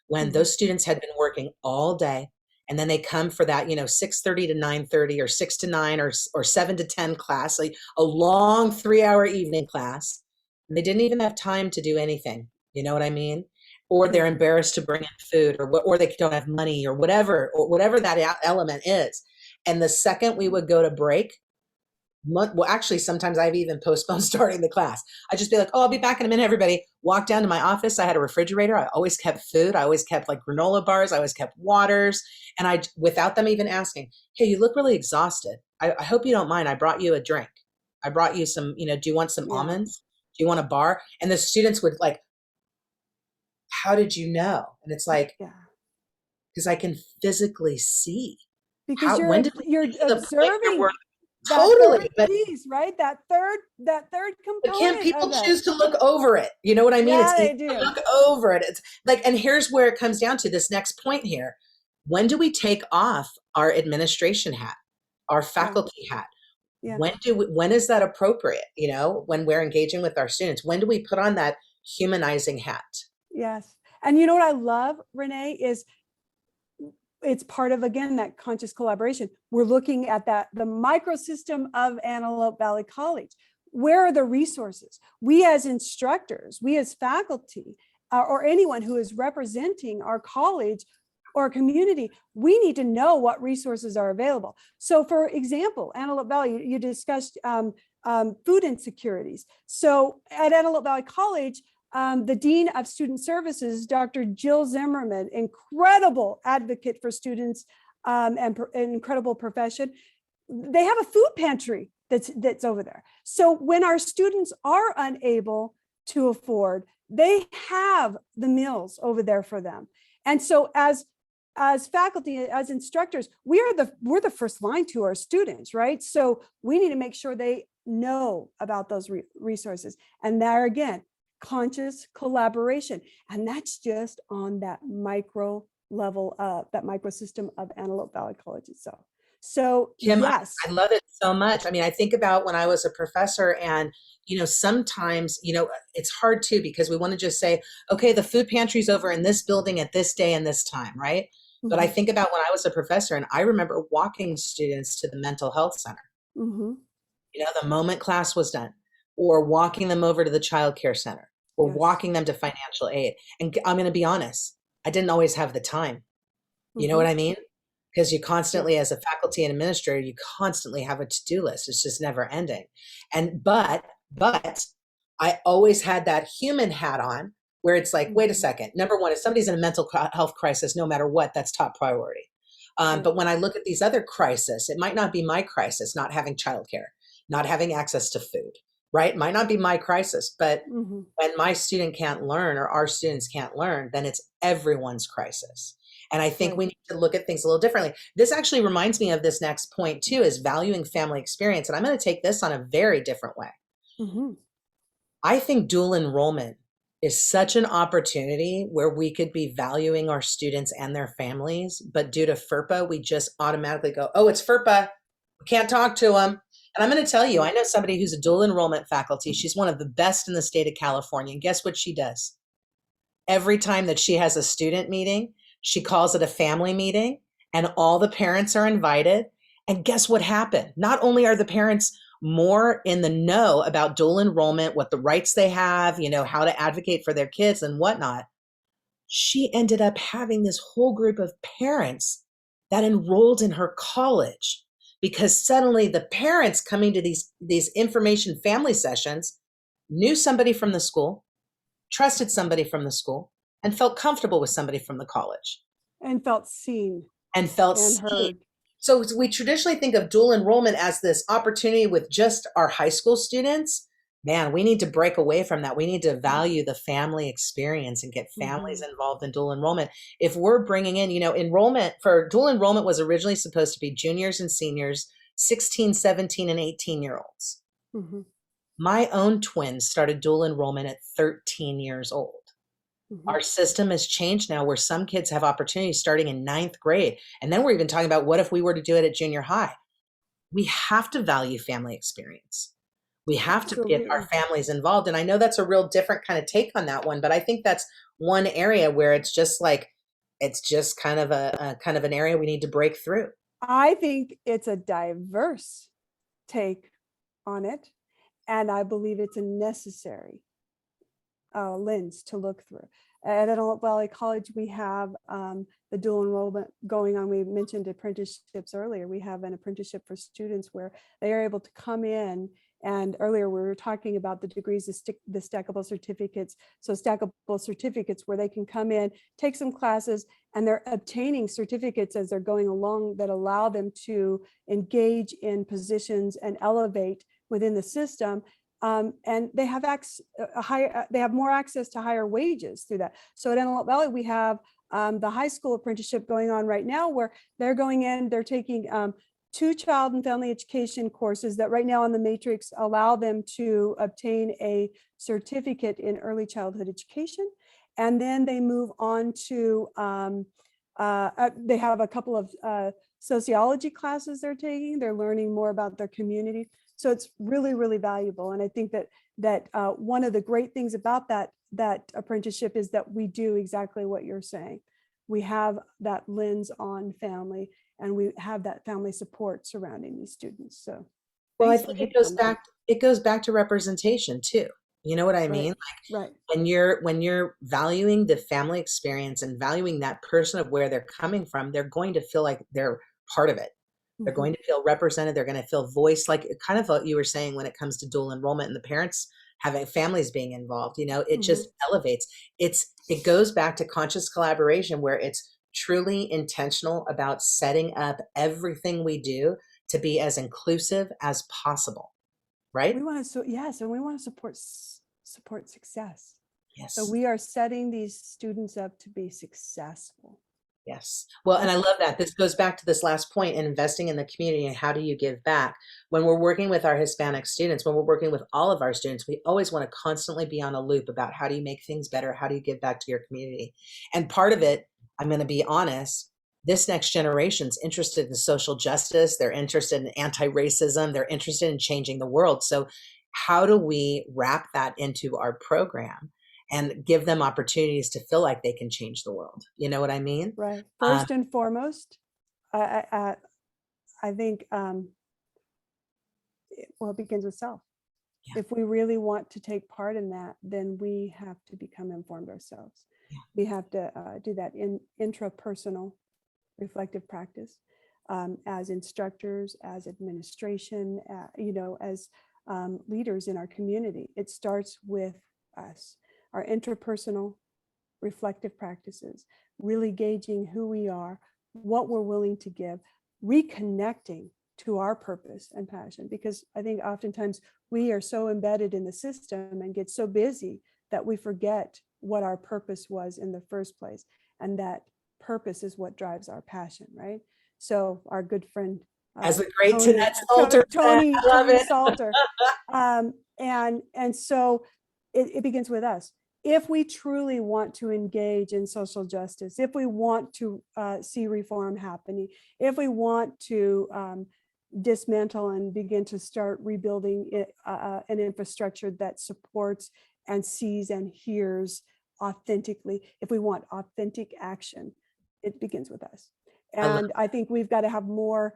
when Mhm. those students had been working all day and then they come for that, 6:30 to 9:30 or 6 to 9 or 7 to 10 class, like a long 3-hour evening class. And they didn't even have time to do anything. You know what I mean? Or they're Mhm. embarrassed to bring in food, or they don't have money, or whatever that element is. And the second we would go to break, well, actually, sometimes I've even postponed starting the class. I just be like, oh, I'll be back in a minute, everybody. Walk down to my office. I had a refrigerator. I always kept food. I always kept like granola bars. I always kept waters. And without them even asking, hey, you look really exhausted. I hope you don't mind. I brought you a drink. I brought you some, do you want some Yeah. almonds? Do you want a bar? And the students would like, how did you know? And it's like, Yeah. because I can physically see. Because When did we you're get to the point where we're observing that third totally, piece, right? That third but can component people of it. choose to look over it? You know what I mean? Yeah, It's easy they to do. look over it. It's like, and here's where it comes down to this next point here. When do we take off our administration hat, our Yeah. faculty hat? Yeah. When is that appropriate? When we're engaging with our students, when do we put on that humanizing hat? Yes. And you know what I love, Renee, is it's part of, again, that conscious collaboration. We're looking at the microsystem of Antelope Valley College. Where are the resources? We as instructors, we as faculty, or anyone who is representing our college or community, we need to know what resources are available. So for example, Antelope Valley, you discussed food insecurities. So at Antelope Valley College, the Dean of Student Services, Dr. Jill Zimmerman, incredible advocate for students, and an incredible profession. They have a food pantry that's over there. So when our students are unable to afford, they have the meals over there for them. And so as faculty, as instructors, we're the first line to our students, right? So we need to make sure they know about those resources. And there again, conscious collaboration. And that's just on that micro level, that microsystem of Antelope Valley College itself. So Kim, yes. I love it so much. I mean, I think about when I was a professor, and, sometimes, it's hard too, because we want to just say, okay, the food pantry's over in this building at this day and this time, right? But I Mhm, think about when I was a professor, and I remember walking students to the mental health center, mhm, the moment class was done, or walking them over to the child care center, or yes. walking them to financial aid. And I'm going to be honest, I didn't always have the time. You know Mhm, what I mean? Because you yeah. constantly, as a faculty and administrator, you constantly have a to-do list. It's just never ending. But I always had that human hat on, where it's like, wait a Mhm, second. Number one, if somebody's in a mental health crisis, no matter what, that's top priority. right. But when I look at these other crises, it might not be my crisis, not having childcare, not having access to food, right? It might not be my crisis, but Mhm, when my student can't learn, or our students can't learn, then it's everyone's crisis. And I think right. we need to look at things a little differently. This actually reminds me of this next point too, is valuing family experience. And I'm going to take this on a very different way. Mhm, I think dual enrollment is such an opportunity where we could be valuing our students and their families, but due to FERPA, we just automatically go, oh, it's FERPA. We can't talk to them. And I'm going to tell you, right. I know somebody who's a dual enrollment faculty. She's one of the best in the state of California. And guess what she does? Every time that she has a student meeting, she calls it a family meeting, and all the parents are invited. And guess what happened? Not only are the parents more in the know about dual enrollment, what the rights they have, how to advocate for their kids and whatnot, she ended up having this whole group of parents that enrolled in her college, because suddenly the parents coming to these information family sessions knew somebody from the school, trusted somebody from the school, and felt comfortable with somebody from the college, And felt seen and felt and seen. heard. So we traditionally think of dual enrollment as this opportunity with just our high school students. Man, we need to break away from that. We need to value the family experience and get families Mhm, involved in dual enrollment. If we're bringing in, enrollment for dual enrollment was originally supposed to be juniors and seniors, 16, 17, and 18-year-olds. mhm, My own twins started dual enrollment at 13 years old. mhm. Our system has changed now, where some kids have opportunities starting in ninth grade. And then we're even talking about, what if we were to do it at junior high? We have to value family experience. We have to get our Absolutely. families involved. And I know that's a real different kind of take on that one, but I think that's one area where it's just like, It's just kind of an area we need to break through. I think it's a diverse take on it, and I believe it's a necessary lens to look through. At Antelope Valley College, we have the dual enrollment going on. We mentioned apprenticeships earlier. We have an apprenticeship for students where they are able to come in. And earlier we were talking about the degrees, the stackable certificates. So stackable certificates where they can come in, take some classes, and they're obtaining certificates as they're going along that allow them to engage in positions and elevate within the system. And they have they have more access to higher wages through that. So at Antelope Valley, we have the high school apprenticeship going on right now, where they're going in, they're taking 2 child and family education courses that right now on the matrix allow them to obtain a certificate in early childhood education. And then they move on to, they have a couple of sociology classes they're taking. They're learning more about their community. So it's really, really valuable. And I think that one of the great things about that apprenticeship is that we do exactly what you're saying. We have that lens on family, and we have that family support surrounding these students. So Well, I thanks for think hitting on that. it goes back to representation too. You know what I Right, mean? right. When you're valuing the family experience and valuing that person of where they're coming from, they're going to feel like they're part of it. They're Mhm. going to feel represented. They're going to feel voiced, like kind of what you were saying when it comes to dual enrollment and the parents having families being involved. You know, it Mhm. just elevates. It goes back to conscious collaboration where it's truly intentional about setting up everything we do to be as inclusive as possible, right? We want to, so yes, and we want to support success. So Yes. we are setting these students up to be successful. Yes. Well, and I That's love that. This goes back to this last point in investing in the community and how do you give back? When we're working with our Hispanic students, when we're working with all of our students, we always want to constantly be on a loop about how do you make things better? How do you give back to your community? And part of it, I'm going to be honest, this next generation's interested in social justice. They're interested in anti-racism. They're interested in changing the world. So how do we wrap that into our program and give them opportunities to feel like they can change the world? You know what I mean? right. Uh, First and foremost, I think, well, it begins with self. yeah, If we really want to take part in that, then we have to become informed ourselves. yeah. We have to do that in intrapersonal reflective practice, as instructors, as administration, as leaders in our community. It starts with us, our interpersonal reflective practices, really gauging who we are, what we're willing to give, reconnecting to our purpose and passion. Because I think oftentimes we are so embedded in the system and get so busy that we forget what our purpose was in the first place. And that purpose is what drives our passion, right? So our good friend As the great Tony, Tonette Salter said, I love Tony it. Salter, and so it begins with us. If we truly want to engage in social justice, if we want to see reform happening, if we want to dismantle and begin to start rebuilding an infrastructure that supports and sees and hears authentically, if we want authentic action, it begins with us. I love And I think we've got to have more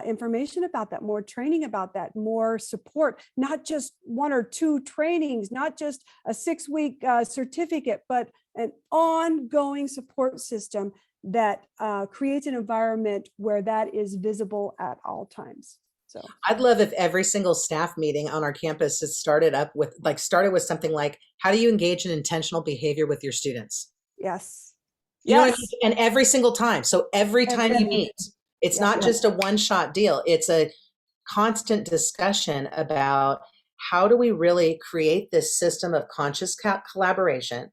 information about that, more training about that, more support, not just 1 or 2 trainings, not just a 6-week certificate, but an ongoing support system that creates an environment where that is visible at all times. So, I'd love if every single staff meeting on our campus has started with something like, how do you engage in intentional behavior with your students? yes, You know what I mean? yes, And every single time. So every time every you meeting. meet, it's Yep. not just a one-shot deal. It's a constant discussion about how do we really create this system of conscious collaboration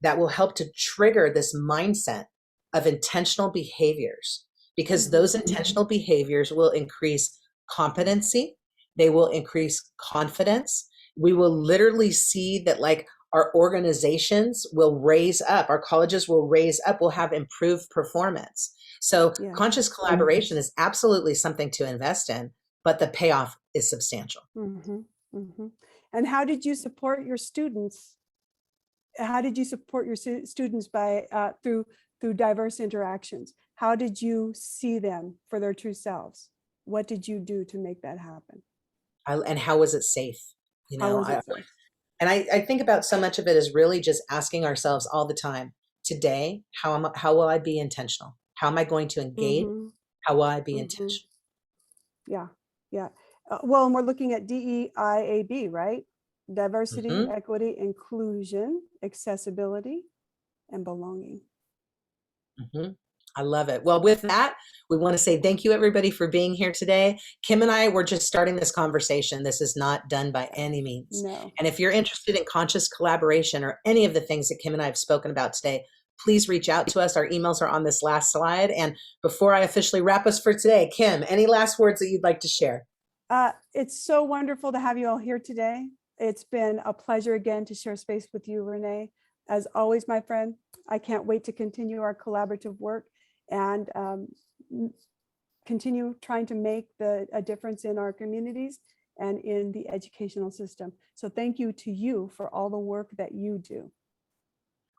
that will help to trigger this mindset of intentional behaviors, because Mhm. those intentional behaviors will increase competency, they will increase confidence. We will literally see that, like, our organizations will raise up, our colleges will raise up, we'll have improved performance. So Yeah. conscious collaboration is absolutely something to invest in, but the payoff is substantial. Mhm. Mhm. And how did you support your students? How did you support your students by through diverse interactions? How did you see them for their true selves? What did you do to make that happen? And how was it safe? You How know, was it safe? and I think about so much of it is really just asking ourselves all the time, today, how will I be intentional? How am I going to engage? Mm-hmm, How will I be mm-hmm. intentional? Yeah, yeah. Well, and we're looking at DEIAB, right? Diversity, Hmm. equity, inclusion, accessibility, and belonging. Hmm. I love it. Well, with that, we want to say thank you, everybody, for being here today. Kim and I were just starting this conversation. This is not done by any means. No. And if you're interested in conscious collaboration or any of the things that Kim and I have spoken about today, please reach out to us. Our emails are on this last slide. And before I officially wrap us for today, Kim, any last words that you'd like to share? It's so wonderful to have you all here today. It's been a pleasure again to share space with you, Renee. As always, my friend, I can't wait to continue our collaborative work and continue trying to make a difference in our communities and in the educational system. So thank you to you for all the work that you do.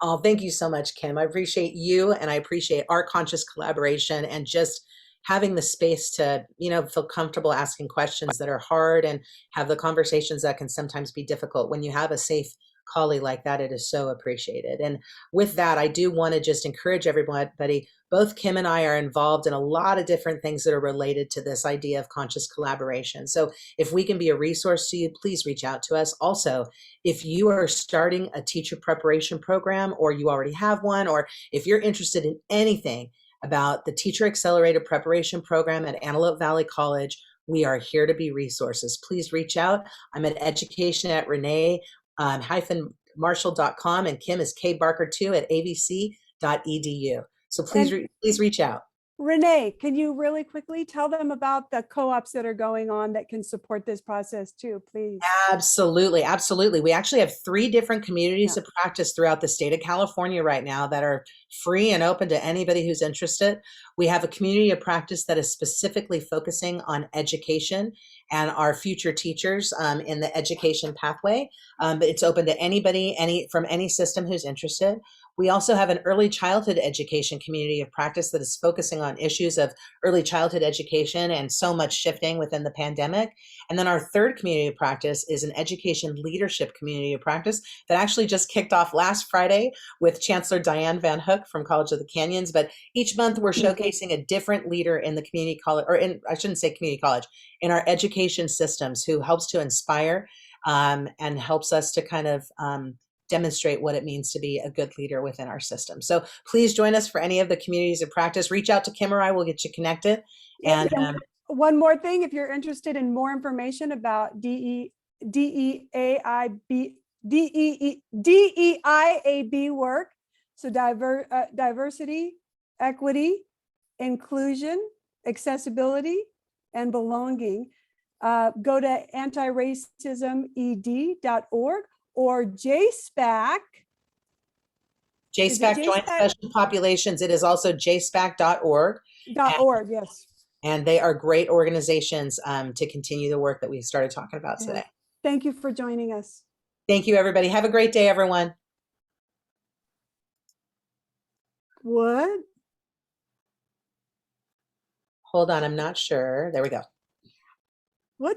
Oh, thank you so much, Kim. I appreciate you and I appreciate our conscious collaboration and just having the space to, feel comfortable asking questions that are hard and have the conversations that can sometimes be difficult. When you have a safe colleague like that, it is so appreciated. And with that, I do want to just encourage everybody. Both Kim and I are involved in a lot of different things that are related to this idea of conscious collaboration. So if we can be a resource to you, please reach out to us. Also, if you are starting a teacher preparation program or you already have one, or if you're interested in anything about the Teacher Accelerated Preparation Program at Antelope Valley College, we are here to be resources. Please reach out. I'm at education at Renee-Marshall.com and Kim is kbarker2 at avc.edu. So And please reach out. Renee, can you really quickly tell them about the co-ops that are going on that can support this process too, please? Absolutely, absolutely. We actually have 3 different communities Yeah. of practice throughout the state of California right now that are free and open to anybody who's interested. We have a community of practice that is specifically focusing on education and our future teachers in the education pathway. But it's open to anybody, from any system who's interested. We also have an early childhood education community of practice that is focusing on issues of early childhood education and so much shifting within the pandemic. And then our third community of practice is an education leadership community of practice that actually just kicked off last Friday with Chancellor Diane Van Hook from College of the Canyons. But each month we're showcasing a different leader in the community college, or I shouldn't say community college, in our education systems who helps to inspire and helps us to kind of demonstrate what it means to be a good leader within our system. So please join us for any of the communities of practice. Reach out to Kim or I, we'll get you connected. And one more thing, if you're interested in more information about DEIAB work, so diversity, equity, inclusion, accessibility, and belonging, go to antiracismed.org or JSPAC. JSPAC, Joint Special Populations. It is also jspac.org. .org, yes. And they are great organizations to continue the work that we started talking about today. Thank you for joining us. Thank you, everybody. Have a great day, everyone. What? Hold on, I'm not sure. There we go. What